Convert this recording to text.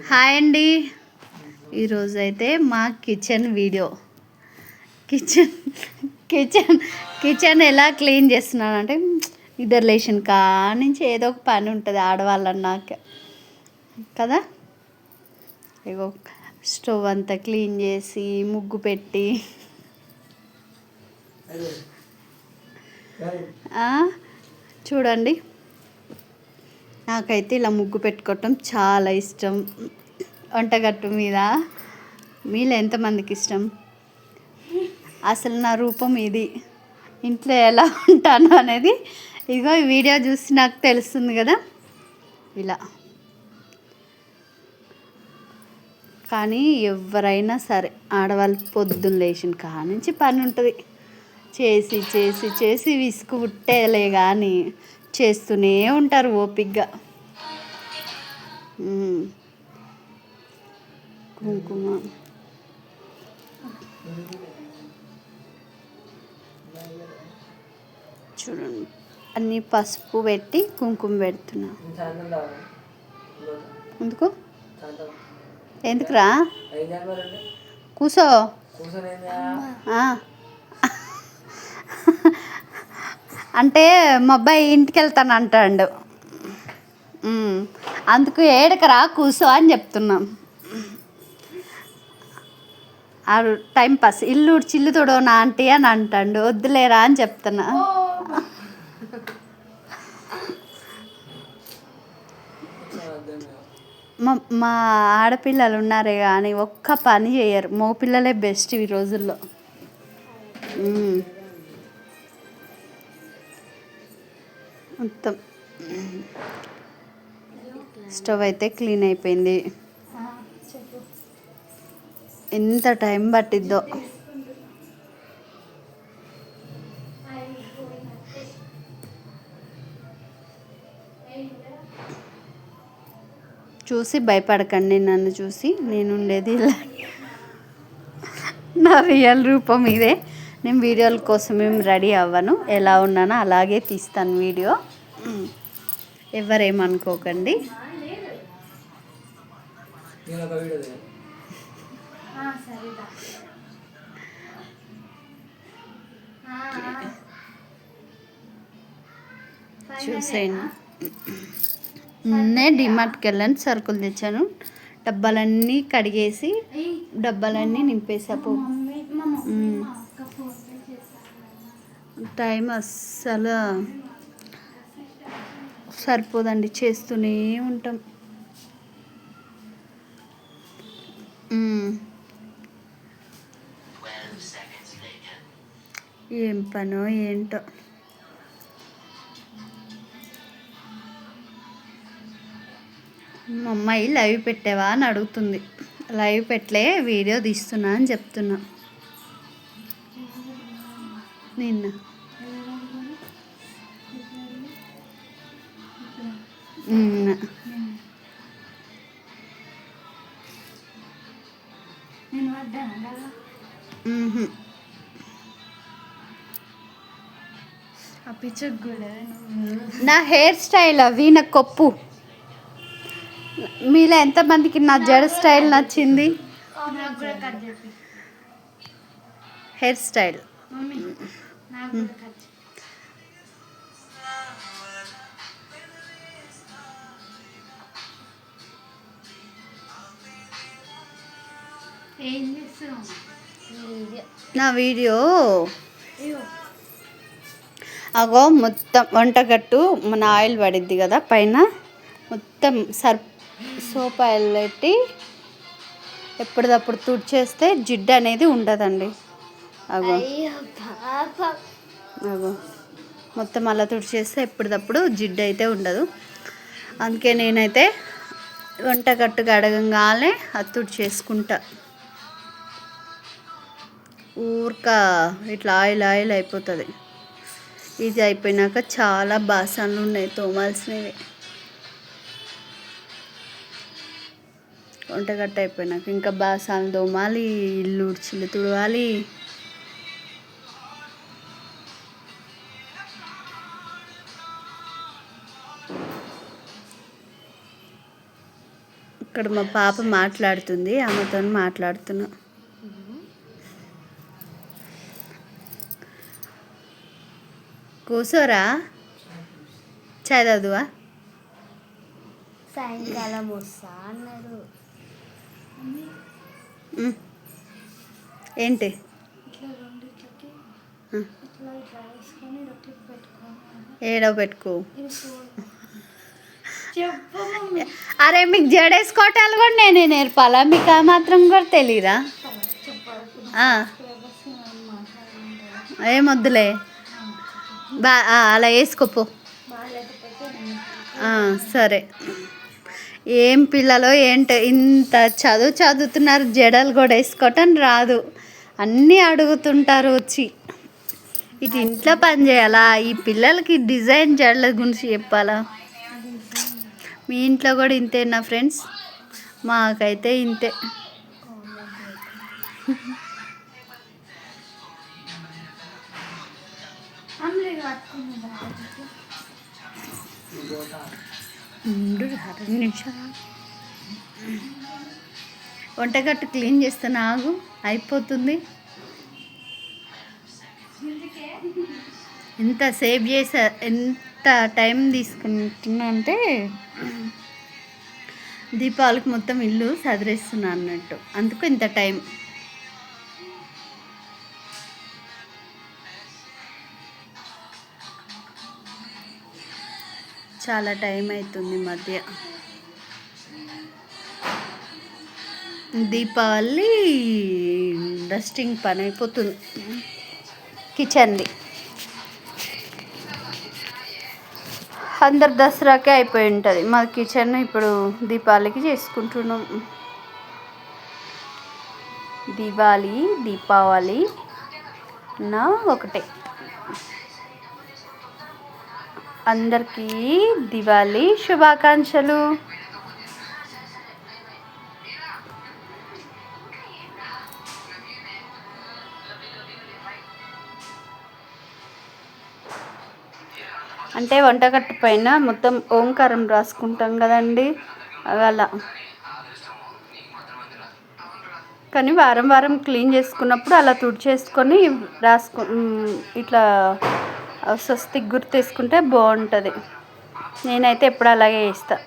Hi అండి. ఈరోజు అయితే మా kitchen video. Kitchen kitchen kitchen ఎలా క్లీన్ చేస్తున్నానంటే నిద్ర లేచిన నుంచి ఏదో ఒక పని ఉంటుంది ఆడవాళ్ళన్నాక కదా. ఇగో స్టవ్ అంతా క్లీన్ చేసి ముగ్గు పెట్టి చూడండి, నాకైతే ఇలా ముగ్గు పెట్టుకోవటం చాలా ఇష్టం. వంటగట్టు మీద మీలో ఎంతమందికి ఇష్టం? అసలు నా రూపం ఇది. ఇంట్లో ఎలా ఉంటాను అనేది ఇగో ఈ వీడియో చూసి నాకు తెలుస్తుంది కదా. ఇలా కానీ ఎవరైనా సరే ఆడవాళ్ళు పొద్దున్న లేచిన కానుంచి పని ఉంటుంది. చేసి చేసి చేసి విసుగు పుట్టేలే కానీ చేస్తూనే ఉంటారు ఓపిగ్గా. కుంకుమ చూడండి, అన్నీ పసుపు పెట్టి కుంకుమ పెడుతున్నా. ఎందుకు ఎందుకురా? కూసో. అంటే మా అబ్బాయి ఇంటికి వెళ్తాను అంటాడు, అందుకు ఏడకరా కూసో అని చెప్తున్నాం. ఆడు టైం పాస్ ఇల్లు చిల్లు తొడవనా ఆంటీ అని అంటాడు. వద్దులేరా అని చెప్తున్నా. మా ఆడపిల్లలు ఉన్నారే కానీ ఒక్క పని చేయరు. మగ పిల్లలే బెస్ట్ ఈ రోజుల్లో. మొత్తం స్టవ్ అయితే క్లీన్ అయిపోయింది. ఎంత టైం పట్టిద్దో. చూసి భయపడకండి, నన్ను చూసి. నేను ఉండేది ఇలా, నా రియల్ రూపం ఇదే. నేను వీడియోల కోసం ఏం రెడీ అవ్వను, ఎలా ఉన్నానో అలాగే తీస్తాను వీడియో. ఎవరేమనుకోకండి. చూసేయండి, నేను డిమార్ట్కి వెళ్ళాను, సరుకులు తెచ్చాను. డబ్బాలన్నీ కడిగేసి డబ్బాలన్నీ నింపేసాపు. టైం అస్సలు సరిపోదండి, చేస్తూనే ఉంటాం. ఏం పనో ఏంటో. మా అమ్మాయి లైవ్ పెట్టావా అని అడుగుతుంది. లైవ్ పెట్టలే, వీడియో తీస్తున్నా అని చెప్తున్నా. నిన్న నా హెయిర్ స్టైల్ అవి నా కొప్పు. మీలో ఎంతమందికి నా జడ స్టైల్ నచ్చింది? హెయిర్ స్టైల్ నా వీడియో అగో మొత్తం వంటగట్టు మన ఆయిల్ పడిద్ది కదా పైన, మొత్తం సోప్ ఆయిల్ పెట్టి ఎప్పటిదప్పుడు తుడిచేస్తే జిడ్డు అనేది ఉండదండి. అగో అగో మొత్తం అలా తుడిచేస్తే ఎప్పటిదప్పుడు జిడ్డు అయితే ఉండదు. అందుకే నేనైతే వంటగట్టు కడగంగానే అది తుడిచేసుకుంటా. ఊరిక ఇట్లా ఆయిల్ ఆయిల్ అయిపోతుంది. ఇది అయిపోయినాక చాలా బాసనలు ఉన్నాయి తోమాల్సినవి. వంటగట్ట అయిపోయినాక ఇంకా బాసనలు తోమాలి, ఇల్లు ఉడ్చిల్లు తుడవాలి. అక్కడ మా పాప మాట్లాడుతుంది, ఆమెతో మాట్లాడుతున్నా. కూసోరా, చదవదువా? సాయంకాలం వస్తా అన్నారు. ఏంటి? ఏడవ పెట్టుకో. అరే మీకు జడేసుకోవటాలు కూడా నేనే నేర్పాలా? మీకు ఆ మాత్రం కూడా తెలీదా? ఏమొద్దులే, అలా వేసుకోపో. సరే. ఏం పిల్లలో ఏంటో ఇంత చదువుతున్నారు, జడలు కూడా వేసుకోవటం రాదు. అన్నీ అడుగుతుంటారు వచ్చి. ఇటు ఇంట్లో పని చేయాలా, ఈ పిల్లలకి డిజైన్ జడల గురించి చెప్పాలా? మీ ఇంట్లో కూడా ఇంతేనా ఫ్రెండ్స్? మాకైతే ఇంతే. వంటగట్టు క్లీన్ చేస్తాను, ఆగు, అయిపోతుంది. ఎంత సేవ్ చేసా, ఎంత టైం తీసుకుంటున్నా అంటే దీపావళికి మొత్తం ఇల్లు సదిరేస్తున్నా అన్నట్టు, అందుకు ఇంత టైం. చాలా టైం అవుతుంది మధ్య. దీపావళి డస్టింగ్ పని అయిపోతుంది కిచెన్ది. అందరు దసరాకే అయిపోయి ఉంటుంది, మా కిచెన్ ఇప్పుడు దీపావళికి చేసుకుంటున్నాం. దీపావళి నా ఒకటే. అందరికీ దివాళీ శుభాకాంక్షలు. అంటే వంటగట్టు పైన మొత్తం ఓంకారం రాసుకుంటాం కదండి, అలా. కానీ వారం వారం క్లీన్ చేసుకున్నప్పుడు అలా తుడిచేసుకొని ఇట్లా స్వస్తిక్ గుర్తు వేసుకుంటే బాగుంటుంది. నేనైతే ఎప్పుడు అలాగే చేస్తాను.